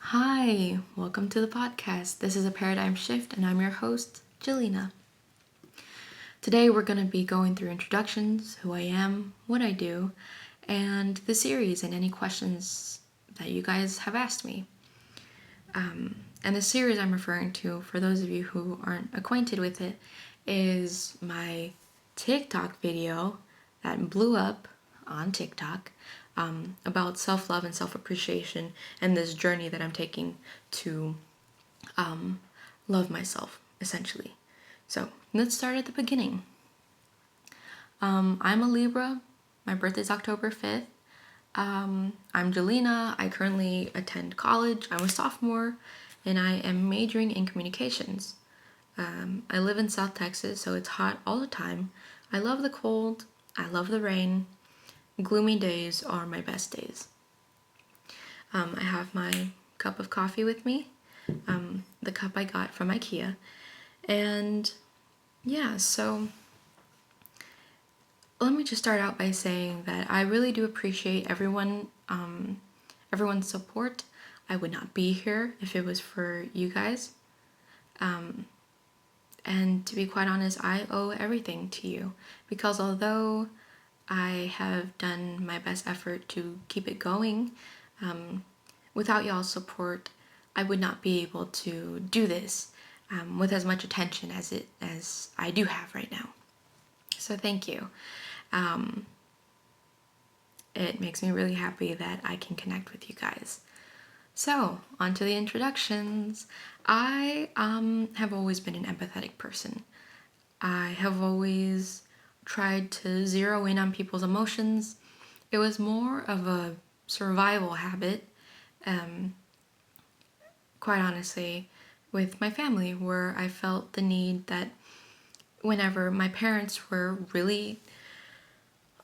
Hi, welcome to the podcast. This is a paradigm shift, and I'm your host, Jelena. Today, we're going to be going through introductions, who I am, what I do, and the series and any questions that you guys have asked me. And the series I'm referring to, for those of you who aren't acquainted with it, is my TikTok video that blew up on TikTok about self-love and self-appreciation and this journey that I'm taking to love myself, essentially. So let's start at the beginning. I'm a Libra. My birthday is October 5th. I'm Jelena. I currently attend college. I'm a sophomore, and I am majoring in communications. I live in South Texas, so it's hot all the time. I love the cold. I love the rain. Gloomy days are my best days. I have my cup of coffee with me, the cup I got from IKEA. And yeah, so let me just start out by saying that I really do appreciate everyone's support. I would not be here if it was for you guys. And to be quite honest, I owe everything to you, because although I have done my best effort to keep it going, without y'all's support, I would not be able to do this with as much attention as I do have right now. So thank you. It makes me really happy that I can connect with you guys. So, on to the introductions. I have always been an empathetic person. I have always tried to zero in on people's emotions. It was more of a survival habit, quite honestly, with my family, where I felt the need that whenever my parents were really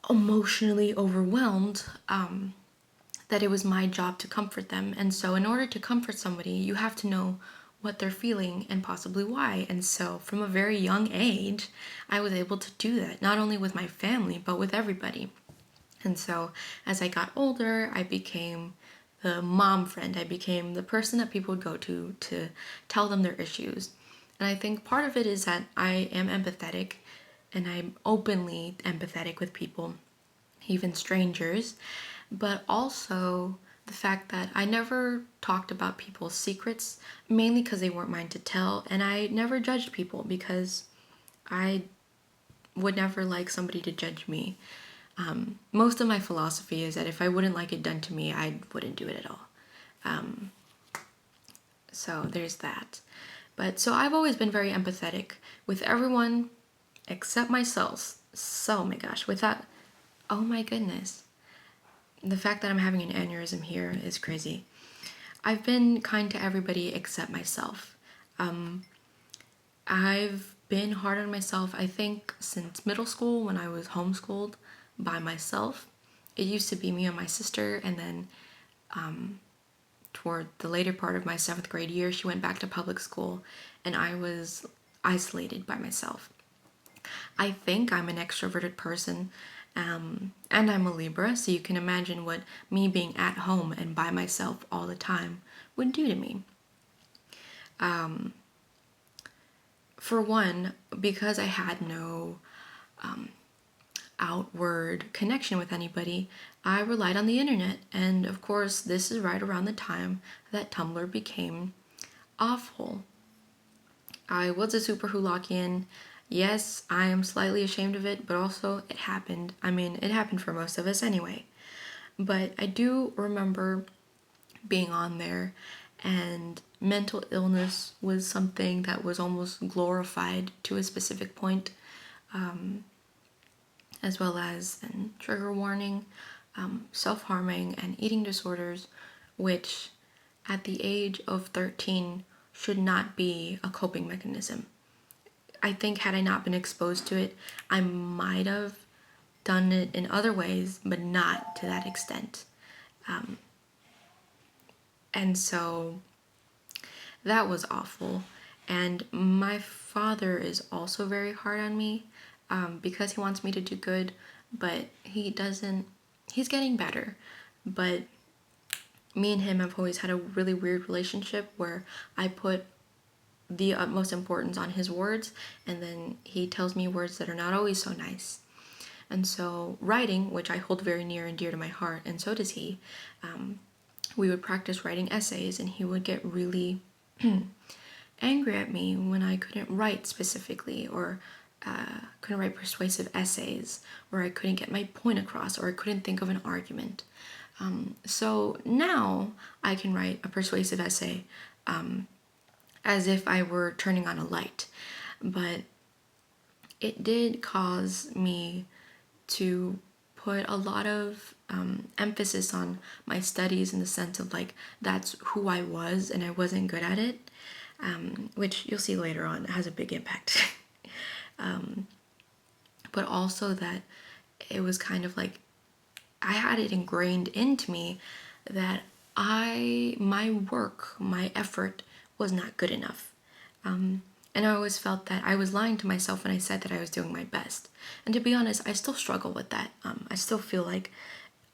emotionally overwhelmed, that it was my job to comfort them. And so, in order to comfort somebody, you have to know what they're feeling and possibly why. And so, from a very young age, I was able to do that, not only with my family, but with everybody. And so, as I got older, I became the mom friend. I became the person that people would go to tell them their issues. And I think part of it is that I am empathetic, and I'm openly empathetic with people, even strangers, but also the fact that I never talked about people's secrets, mainly because they weren't mine to tell, and I never judged people because I would never like somebody to judge me. Most of my philosophy is that if I wouldn't like it done to me, I wouldn't do it at all. So there's that. But so I've always been very empathetic with everyone except myself. So, oh my gosh, with that, oh my goodness. The fact that I'm having an aneurysm here is crazy. I've been kind to everybody except myself. I've been hard on myself, I think, since middle school when I was homeschooled by myself. It used to be me and my sister, and then toward the later part of my 7th grade year, she went back to public school, and I was isolated by myself. I think I'm an extroverted person, and I'm a Libra, so you can imagine what me being at home and by myself all the time would do to me. For one, because I had no outward connection with anybody, I relied on the internet. And of course, this is right around the time that Tumblr became awful. I was a super Hulakian. Yes, I am slightly ashamed of it, but also it happened. I mean, it happened for most of us anyway. But I do remember being on there, and mental illness was something that was almost glorified to a specific point, as well as then trigger warning, self-harming, and eating disorders, which at the age of 13 should not be a coping mechanism. I think had I not been exposed to it, I might have done it in other ways, but not to that extent. And so that was awful. And my father is also very hard on me, because he wants me to do good, but he doesn't. He's getting better, but me and him have always had a really weird relationship where I put the utmost importance on his words, and then he tells me words that are not always so nice. And so, writing, which I hold very near and dear to my heart, and so does he, we would practice writing essays, and he would get really angry at me when I couldn't write specifically, or couldn't write persuasive essays, or I couldn't get my point across, or I couldn't think of an argument. So now I can write a persuasive essay as if I were turning on a light. But it did cause me to put a lot of emphasis on my studies, in the sense of like that's who I was and I wasn't good at it, which you'll see later on has a big impact. But also that it was kind of like I had it ingrained into me that my work, my effort was not good enough. And I always felt that I was lying to myself when I said that I was doing my best. And to be honest, I still struggle with that. I still feel like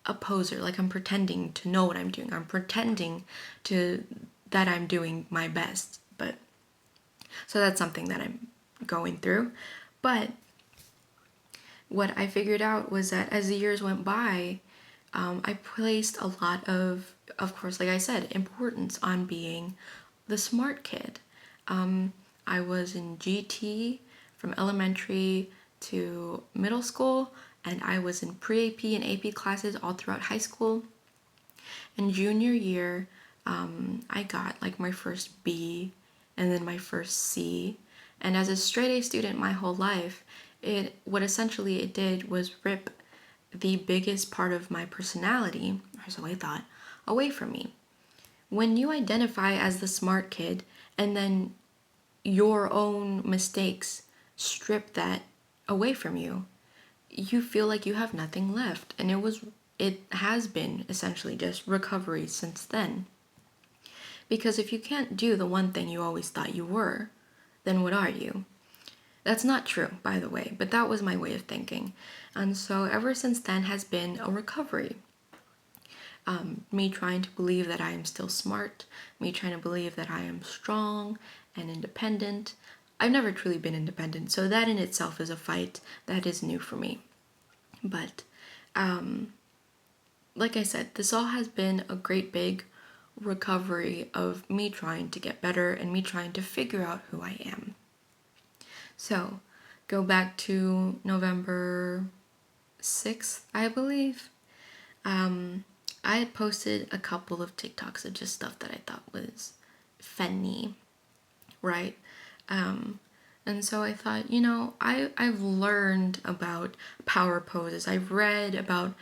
a poser, like I'm pretending to know what I'm doing. I'm pretending to that I'm doing my best. But so that's something that I'm going through. But what I figured out was that as the years went by, I placed a lot of course, like I said, importance on being the smart kid. I was in GT from elementary to middle school, and I was in pre-AP and AP classes all throughout high school. And junior year, I got like my first B and then my first C. And as a straight A student my whole life, what essentially it did was rip the biggest part of my personality, or so I thought, away from me. When you identify as the smart kid and then your own mistakes strip that away from you, you feel like you have nothing left. And it has been essentially just recovery since then. Because if you can't do the one thing you always thought you were, then what are you? That's not true, by the way, but that was my way of thinking. And so ever since then has been a recovery. Me trying to believe that I am still smart, me trying to believe that I am strong and independent. I've never truly been independent, so that in itself is a fight that is new for me. But like I said, this all has been a great big recovery of me trying to get better and me trying to figure out who I am. So, go back to November 6th, I believe. I had posted a couple of TikToks of just stuff that I thought was funny, right? And so I thought, I've learned about power poses. I've read about,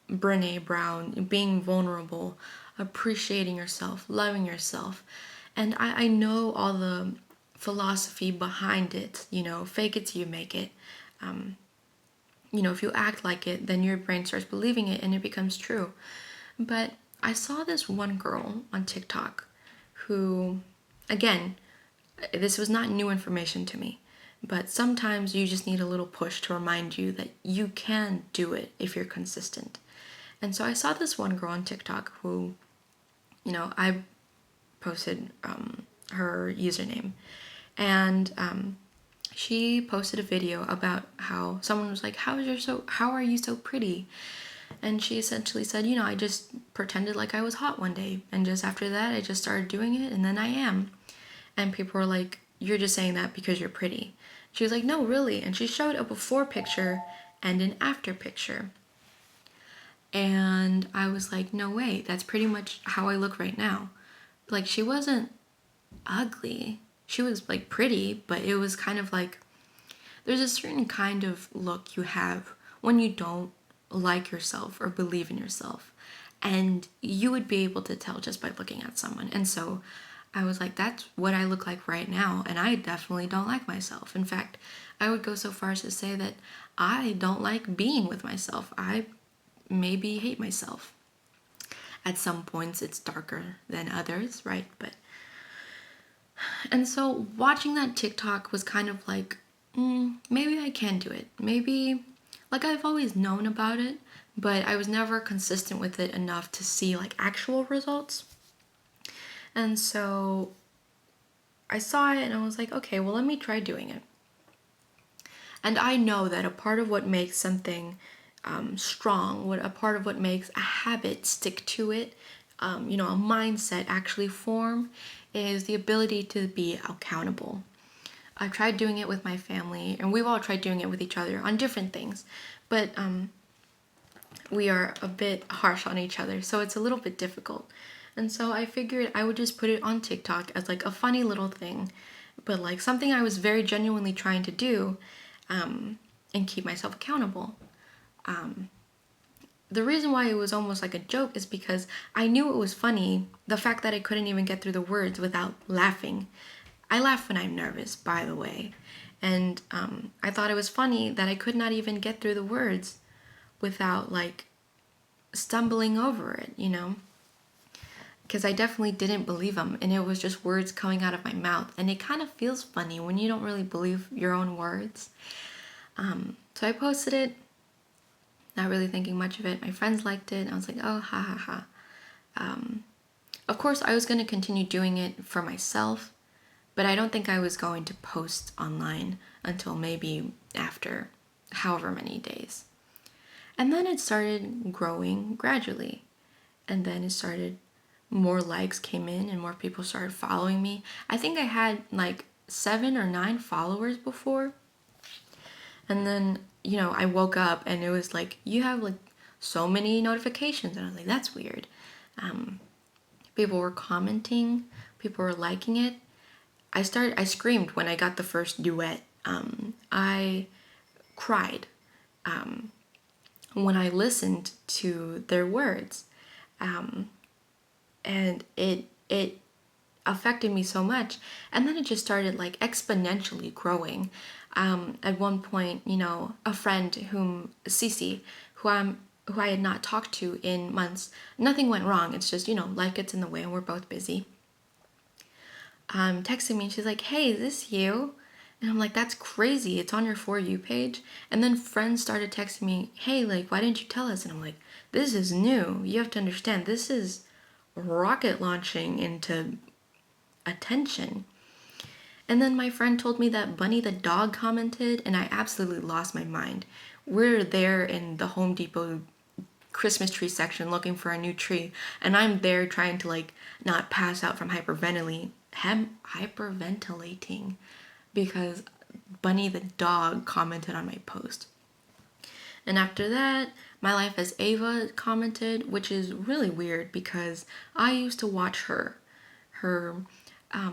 Brene Brown, being vulnerable, appreciating yourself, loving yourself. And I know all the philosophy behind it, fake it till you make it. If you act like it, then your brain starts believing it and it becomes true. But I saw this one girl on TikTok who, again, this was not new information to me, but sometimes you just need a little push to remind you that you can do it if you're consistent. And so I saw this one girl on TikTok who, I posted her username, and she posted a video about how someone was like, how are you so pretty? And she essentially said, I just pretended like I was hot one day, and just after that I just started doing it, and then I am. And people were like, you're just saying that because you're pretty. She was like, no, really. And she showed a before picture and an after picture. And I was like, no way, that's pretty much how I look right now. Like, she wasn't ugly. She was like pretty, but it was kind of like, there's a certain kind of look you have when you don't like yourself or believe in yourself. And you would be able to tell just by looking at someone. And so I was like, that's what I look like right now, and I definitely don't like myself. In fact, I would go so far as to say that I don't like being with myself. I maybe hate myself. At some points, it's darker than others, right? And so watching that TikTok was kind of like, maybe I can do it. Maybe, like, I've always known about it, but I was never consistent with it enough to see like actual results. And so I saw it and I was like, okay, well, let me try doing it. And I know that a part of what makes something strong, a part of what makes a habit stick to it, a mindset actually form, is the ability to be accountable. I've tried doing it with my family, and we've all tried doing it with each other on different things, but we are a bit harsh on each other, so it's a little bit difficult. And so I figured I would just put it on TikTok as like a funny little thing, but like something I was very genuinely trying to do, and keep myself accountable. The reason why it was almost like a joke is because I knew it was funny, the fact that I couldn't even get through the words without laughing. I laugh when I'm nervous, by the way. And I thought it was funny that I could not even get through the words without like stumbling over it, Because I definitely didn't believe them, and it was just words coming out of my mouth. And it kind of feels funny when you don't really believe your own words. So I posted it, not really thinking much of it. My friends liked it. I was like, oh, ha ha ha. Of course, I was going to continue doing it for myself, but I don't think I was going to post online until maybe after however many days. And then it started growing gradually. And then it started, more likes came in and more people started following me. I think I had like 7 or 9 followers before. And then, I woke up and it was like, you have like so many notifications. And I was like, that's weird. People were commenting, people were liking it. I screamed when I got the first duet. I cried when I listened to their words. And it affected me so much. And then it just started like exponentially growing. At one point, a friend Cece, who I had not talked to in months, nothing went wrong. It's just, life gets in the way and we're both busy. Texted me and she's like, hey, is this you? And I'm like, that's crazy. It's on your For You page. And then friends started texting me, hey, like, why didn't you tell us? And I'm like, this is new. You have to understand, this is rocket launching into attention. And then my friend told me that Bunny the dog commented, and I absolutely lost my mind. We're there in the Home Depot Christmas tree section looking for a new tree, and I'm there trying to like not pass out from hyperventilating because Bunny the dog commented on my post. And after that, My Life as Ava commented, which is really weird because I used to watch her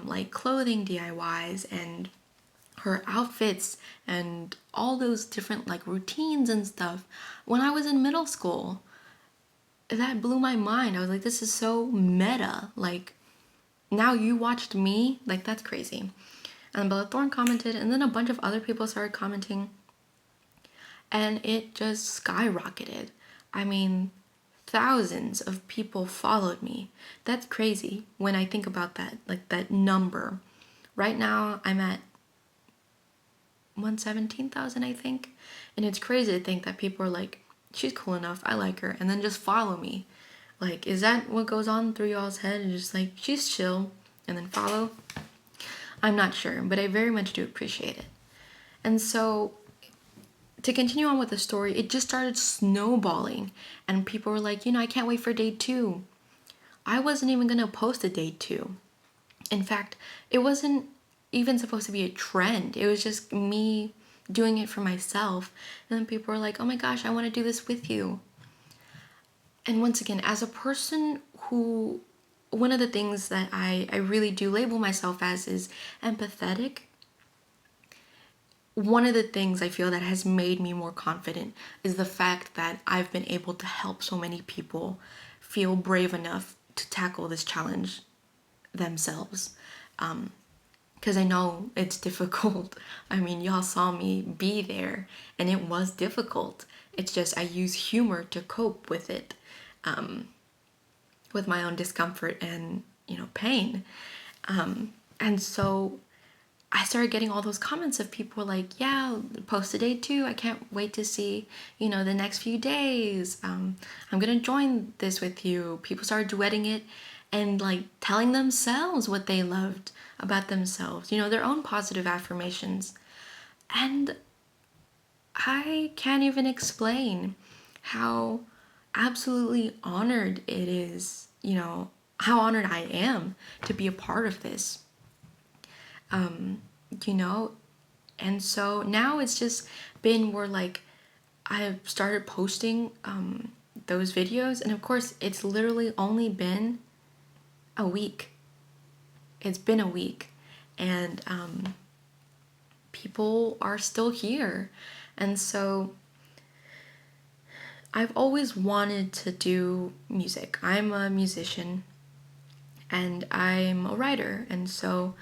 like clothing DIYs and her outfits and all those different like routines and stuff when I was in middle school. That blew my mind. I was like, this is so meta. Like, now you watched me? Like, that's crazy. And Bella Thorne commented, and then a bunch of other people started commenting, and it just skyrocketed. I mean, thousands of people followed me. That's crazy when I think about that, like that number. Right now, I'm at 117,000, I think. And it's crazy to think that people are like, she's cool enough, I like her, and then just follow me. Like, is that what goes on through y'all's head? And just like, she's chill, and then follow? I'm not sure, but I very much do appreciate it. And so, to continue on with the story, it just started snowballing, and people were like, I can't wait for day 2. I wasn't even gonna post a day 2. In fact, it wasn't even supposed to be a trend. It was just me doing it for myself. And then people were like, oh my gosh, I want to do this with you. And once again, as a person who, one of the things that I really do label myself as is empathetic. One of the things I feel that has made me more confident is the fact that I've been able to help so many people feel brave enough to tackle this challenge themselves. Because I know it's difficult. I mean, y'all saw me be there, and it was difficult. It's just I use humor to cope with it, with my own discomfort and, pain. And so I started getting all those comments of people like, yeah, post a day too. I can't wait to see, the next few days. I'm gonna join this with you. People started duetting it and like telling themselves what they loved about themselves, their own positive affirmations. And I can't even explain how absolutely honored it is, how honored I am to be a part of this. You know, and so now it's just been where like I've started posting those videos, and of course it's literally only been a week. It's been a week, and people are still here. And so I've always wanted to do music. I'm a musician and I'm a writer, and so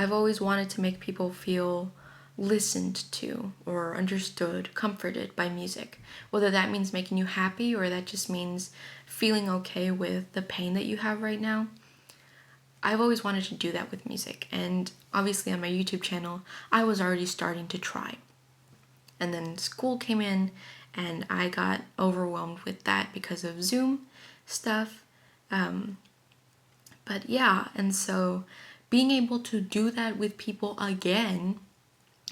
I've always wanted to make people feel listened to or understood, comforted by music. Whether that means making you happy or that just means feeling okay with the pain that you have right now. I've always wanted to do that with music, and obviously on my YouTube channel, I was already starting to try. And then school came in, and I got overwhelmed with that because of Zoom stuff. But yeah, and so being able to do that with people again,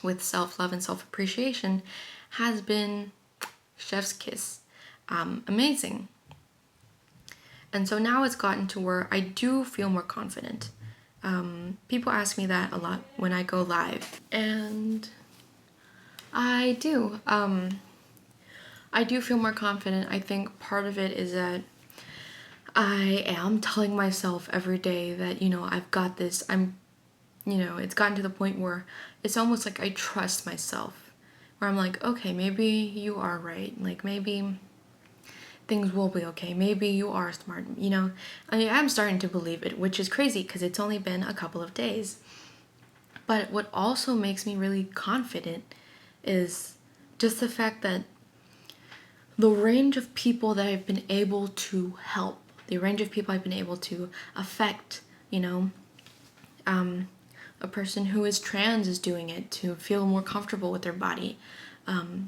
with self love and self appreciation, has been chef's kiss. Amazing. And so now it's gotten to where I do feel more confident. People ask me that a lot when I go live, and I do. I do feel more confident. I think part of it is that I am telling myself every day that, I've got this. It's gotten to the point where it's almost like I trust myself. Where I'm like, okay, maybe you are right. Like, maybe things will be okay. Maybe you are smart. I'm starting to believe it, which is crazy because it's only been a couple of days. But what also makes me really confident is just the fact that the range of people that I've been able to help, the range of people I've been able to affect, a person who is trans is doing it to feel more comfortable with their body,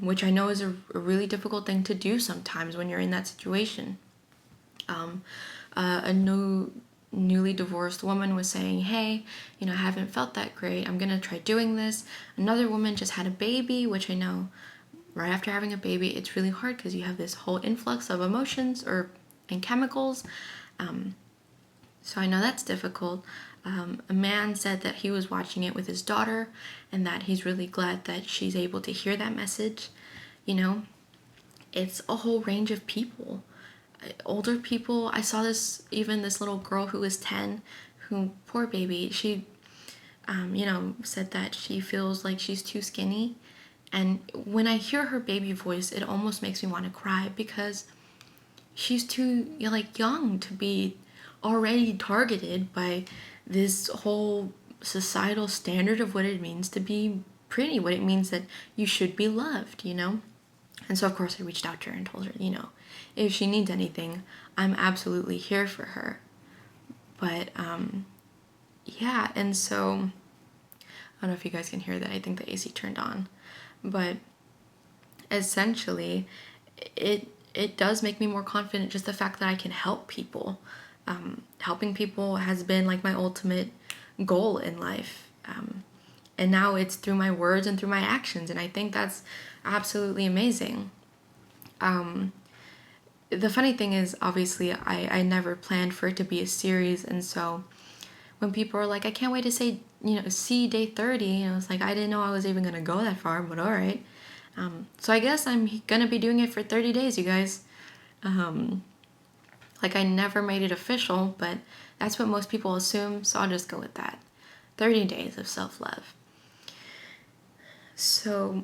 which I know is a really difficult thing to do sometimes when you're in that situation. A newly divorced woman was saying, hey, I haven't felt that great. I'm going to try doing this. Another woman just had a baby, which I know right after having a baby, it's really hard because you have this whole influx of emotions and chemicals. So I know that's difficult. A man said that he was watching it with his daughter and that he's really glad that she's able to hear that message. It's a whole range of people. Older people, I saw this little girl who was 10, who, poor baby, she, said that she feels like she's too skinny. And when I hear her baby voice, it almost makes me want to cry because she's too young to be already targeted by this whole societal standard of what it means to be pretty, what it means that you should be loved, And so of course I reached out to her and told her, if she needs anything, I'm absolutely here for her. But yeah, and so I don't know if you guys can hear that. I think the AC turned on. But essentially, it does make me more confident, just the fact that I can help people. Helping people has been like my ultimate goal in life. And now it's through my words and through my actions, and I think that's absolutely amazing. The funny thing is, obviously, I never planned for it to be a series, and so when people are like, I can't wait to say, see day 30, it's like, I didn't know I was even gonna go that far, but all right. So I guess I'm gonna be doing it for 30 days, you guys. I never made it official, but that's what most people assume, so I'll just go with that. 30 days of self-love. So,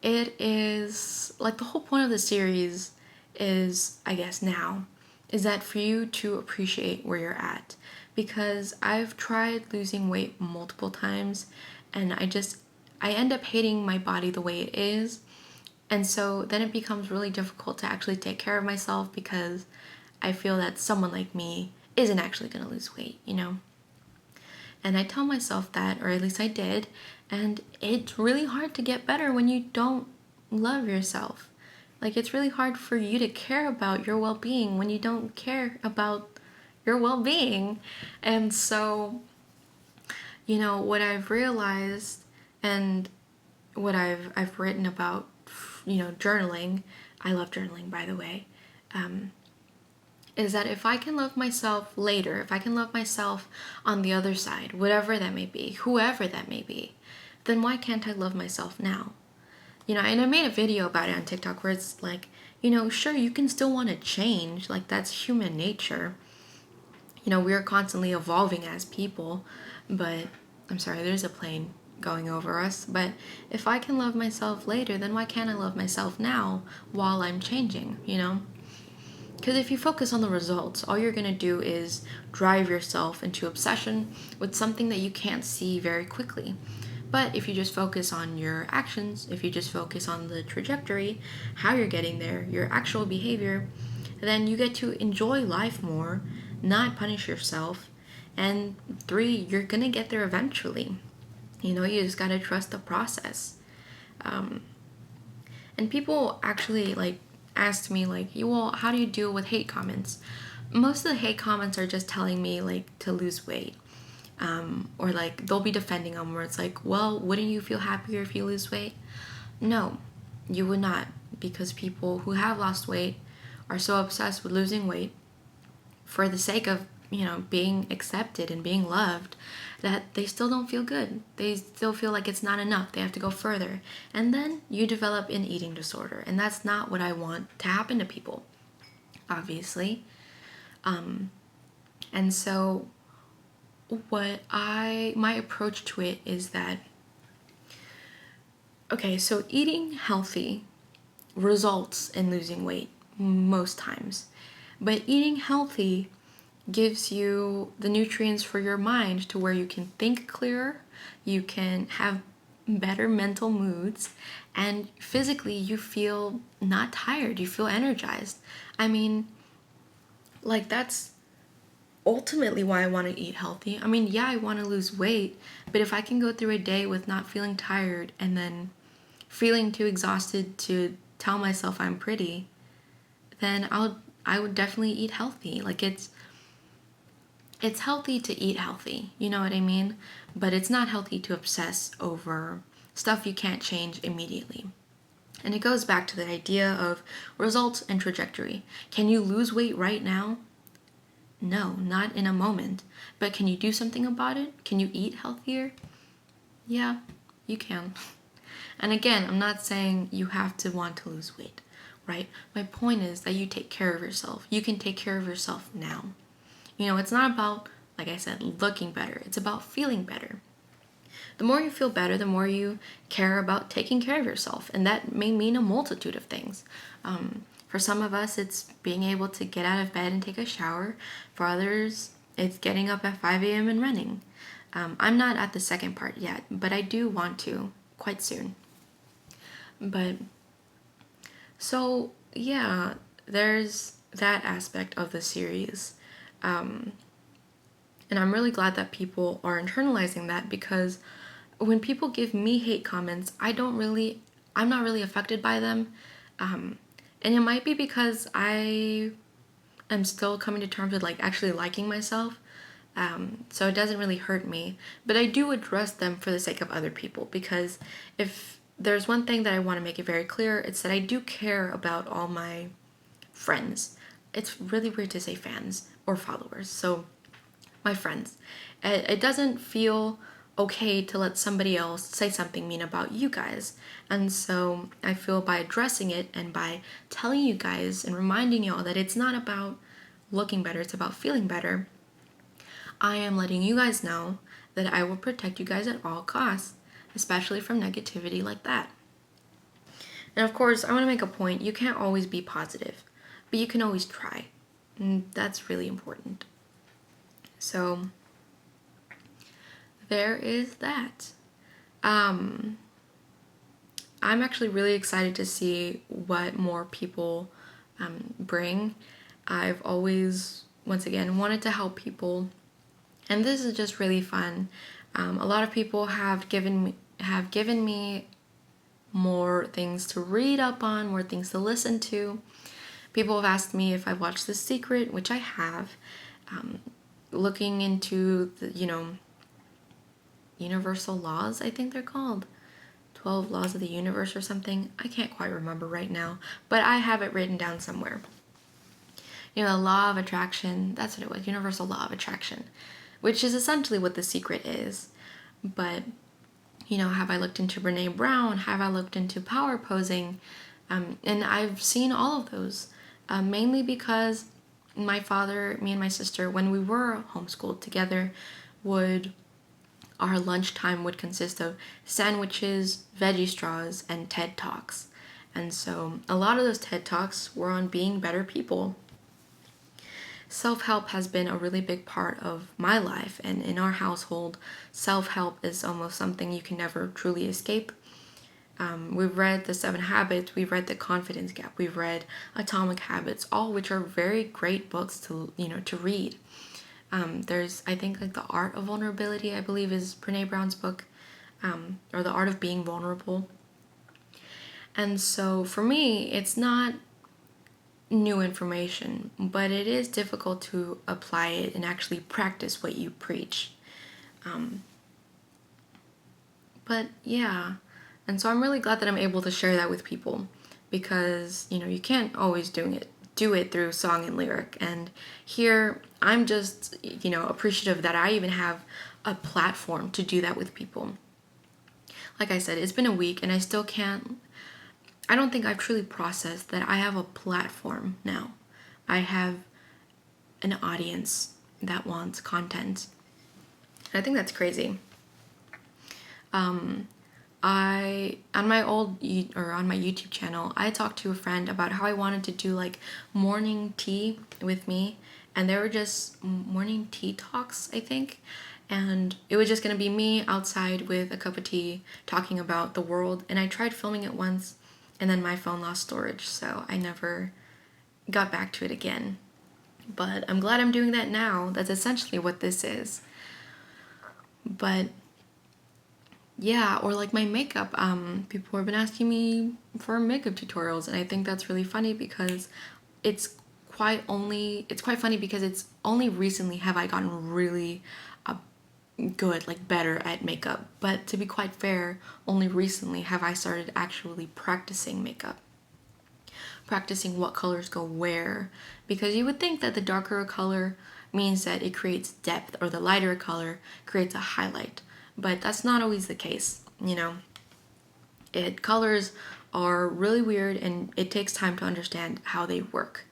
it is, the whole point of the series is, I guess now, is that for you to appreciate where you're at. Because I've tried losing weight multiple times, and I end up hating my body the way it is. And so then it becomes really difficult to actually take care of myself because I feel that someone like me isn't actually going to lose weight, And I tell myself that, or at least I did, and it's really hard to get better when you don't love yourself. Like, it's really hard for you to care about your well being when you don't care about your well being. And so, what I've realized and what I've written about, journaling, I love journaling, by the way, is that if I can love myself later, if I can love myself on the other side, whatever that may be, whoever that may be, then why can't I love myself now? And I made a video about it on TikTok where it's like, sure, you can still want to change, like that's human nature. We are constantly evolving as people, but I'm sorry, there's a plane going over us. But if I can love myself later, then why can't I love myself now while I'm changing, Because if you focus on the results, all you're going to do is drive yourself into obsession with something that you can't see very quickly. But if you just focus on your actions, if you just focus on the trajectory, how you're getting there, your actual behavior, then you get to enjoy life more, not punish yourself. And 3, you're going to get there eventually. You just got to trust the process. And people actually asked me well, how do you deal with hate comments? Most of the hate comments are just telling me to lose weight. Or they'll be defending them where it's well, wouldn't you feel happier if you lose weight? No, you would not, because people who have lost weight are so obsessed with losing weight for the sake of being accepted and being loved that they still don't feel good. They still feel like it's not enough. They have to go further. And then you develop an eating disorder, and that's not what I want to happen to people, obviously. And so my approach to it is that, okay, so eating healthy results in losing weight most times, but eating healthy gives you the nutrients for your mind to where you can think clearer, you can have better mental moods, and physically you feel not tired, you feel energized. I mean, that's ultimately why I want to eat healthy. I mean, yeah, I want to lose weight, but if I can go through a day with not feeling tired and then feeling too exhausted to tell myself I'm pretty, then I would definitely eat healthy. It's healthy to eat healthy, you know what I mean? But it's not healthy to obsess over stuff you can't change immediately. And it goes back to the idea of results and trajectory. Can you lose weight right now? No, not in a moment. But can you do something about it? Can you eat healthier? Yeah, you can. And again, I'm not saying you have to want to lose weight, right? My point is that you take care of yourself. You can take care of yourself now. It's not about, like I said, looking better. It's about feeling better. The more you feel better, the more you care about taking care of yourself. And that may mean a multitude of things. For some of us, it's being able to get out of bed and take a shower. For others, it's getting up at 5 a.m. and running. I'm not at the second part yet, but I do want to quite soon. But, so, yeah, there's that aspect of the series. And I'm really glad that people are internalizing that, because when people give me hate comments, I'm not really affected by them. And it might be because I am still coming to terms with actually liking myself. So it doesn't really hurt me. But I do address them for the sake of other people, because if there's one thing that I want to make it very clear, it's that I do care about all my friends. It's really weird to say fans or followers. So my friends. It doesn't feel okay to let somebody else say something mean about you guys. And so I feel by addressing it and by telling you guys and reminding y'all that it's not about looking better, it's about feeling better, I am letting you guys know that I will protect you guys at all costs, especially from negativity like that. And of course, I want to make a point. You can't always be positive, but you can always try. And that's really important. So there is that. I'm actually really excited to see what more people bring. I've always, once again, wanted to help people, And this is just really fun. A lot of people have given me more things to read up on, more things to listen to. People have asked me if I've watched The Secret, which I have. Looking into the, universal laws, I think they're called. 12 laws of the universe or something. I can't quite remember right now, but I have it written down somewhere. The law of attraction, that's what it was, universal law of attraction, which is essentially what The Secret is. But, have I looked into Brene Brown? Have I looked into power posing? And I've seen all of those, mainly because my father, me and my sister, when we were homeschooled together, our lunchtime would consist of sandwiches, veggie straws, and TED Talks. And so a lot of those TED Talks were on being better people. Self-help has been a really big part of my life, and in our household, self-help is almost something you can never truly escape. We've read The 7 Habits, we've read The Confidence Gap, we've read Atomic Habits, all which are very great books to read. There's, I think, The Art of Vulnerability, I believe, is Brene Brown's book, or The Art of Being Vulnerable. And so for me, it's not new information, but it is difficult to apply it and actually practice what you preach. But yeah, and so I'm really glad that I'm able to share that with people, because you can't always do it through song and lyric. And here I'm just appreciative that I even have a platform to do that with people. Like I said, it's been a week and I don't think I've truly processed that I have a platform now. I have an audience that wants content. And I think that's crazy. On my YouTube channel, I talked to a friend about how I wanted to do morning tea with me, and they were just morning tea talks, I think. And it was just gonna be me outside with a cup of tea talking about the world. And I tried filming it once, and then my phone lost storage, so I never got back to it again. But I'm glad I'm doing that now. That's essentially what this is. But yeah, or my makeup. People have been asking me for makeup tutorials, and I think that's really funny because it's quite funny because it's only recently have I gotten really good, better at makeup. But to be quite fair, only recently have I started actually practicing makeup. Practicing what colors go where, because you would think that the darker a color means that it creates depth, or the lighter a color creates a highlight. But that's not always the case, Colors are really weird, and it takes time to understand how they work,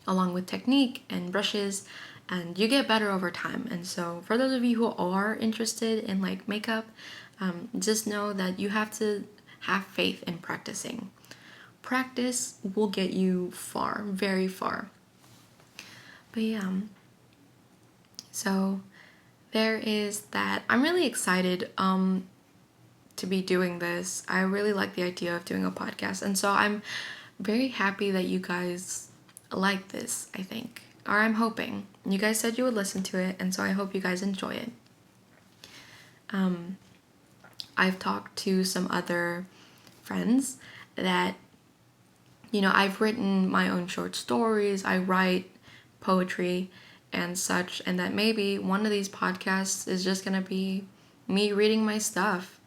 along with technique and brushes, and you get better over time. And so for those of you who are interested in makeup, just know that you have to have faith in practicing. Practice will get you far, very far. But yeah, so there is that. I'm really excited to be doing this. I really like the idea of doing a podcast, and so I'm very happy that you guys like this, I think. Or I'm hoping. You guys said you would listen to it, and so I hope you guys enjoy it. I've talked to some other friends that, I've written my own short stories, I write poetry and such, and that maybe one of these podcasts is just gonna be me reading my stuff.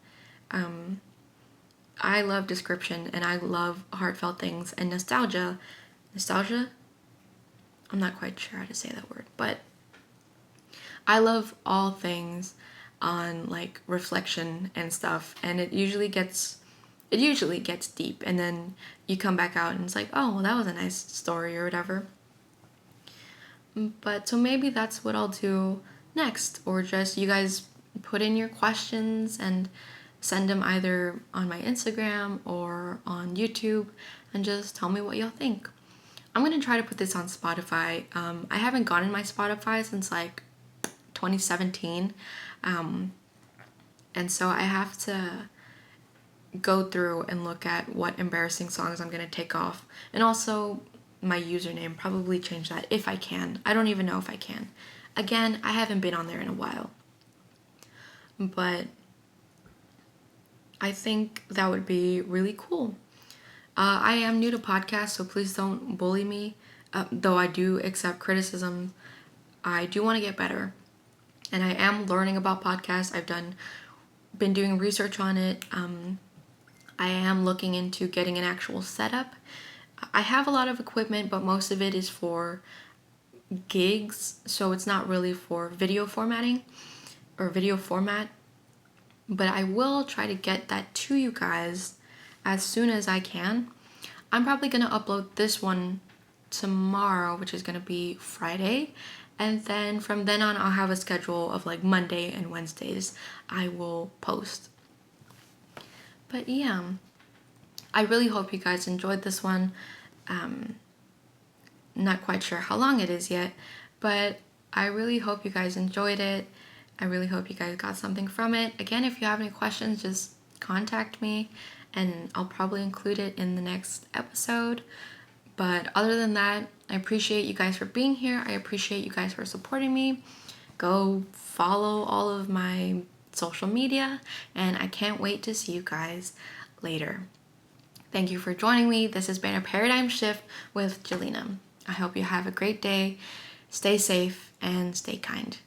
I love description, and I love heartfelt things and nostalgia. Nostalgia? I'm not quite sure how to say that word, but I love all things on reflection and stuff, and it usually gets deep, and then you come back out and it's oh, well, that was a nice story or whatever. But so maybe that's what I'll do next, or just you guys put in your questions and send them either on my Instagram or on YouTube, and just tell me what y'all think. I'm gonna try to put this on Spotify. I haven't gotten my Spotify since 2017, and so I have to go through and look at what embarrassing songs I'm gonna take off, and also my username, probably change that if I can. I don't even know if I can. Again, I haven't been on there in a while, but I think that would be really cool. I am new to podcasts, so please don't bully me. Though I do accept criticism, I do want to get better, and I am learning about podcasts. Been doing research on it. I am looking into getting an actual setup. I have a lot of equipment, but most of it is for gigs, so it's not really for video formatting or video format. But I will try to get that to you guys as soon as I can. I'm probably going to upload this one tomorrow, which is going to be Friday. And then from then on, I'll have a schedule of like Monday and Wednesdays I will post. But yeah, I really hope you guys enjoyed this one. Not quite sure how long it is yet, but I really hope you guys enjoyed it. I really hope you guys got something from it. Again, if you have any questions, just contact me and I'll probably include it in the next episode. But other than that, I appreciate you guys for being here. I appreciate you guys for supporting me. Go follow all of my social media, and I can't wait to see you guys later. Thank you for joining me. This has been a paradigm shift with Jelena. I hope you have a great day. Stay safe and stay kind.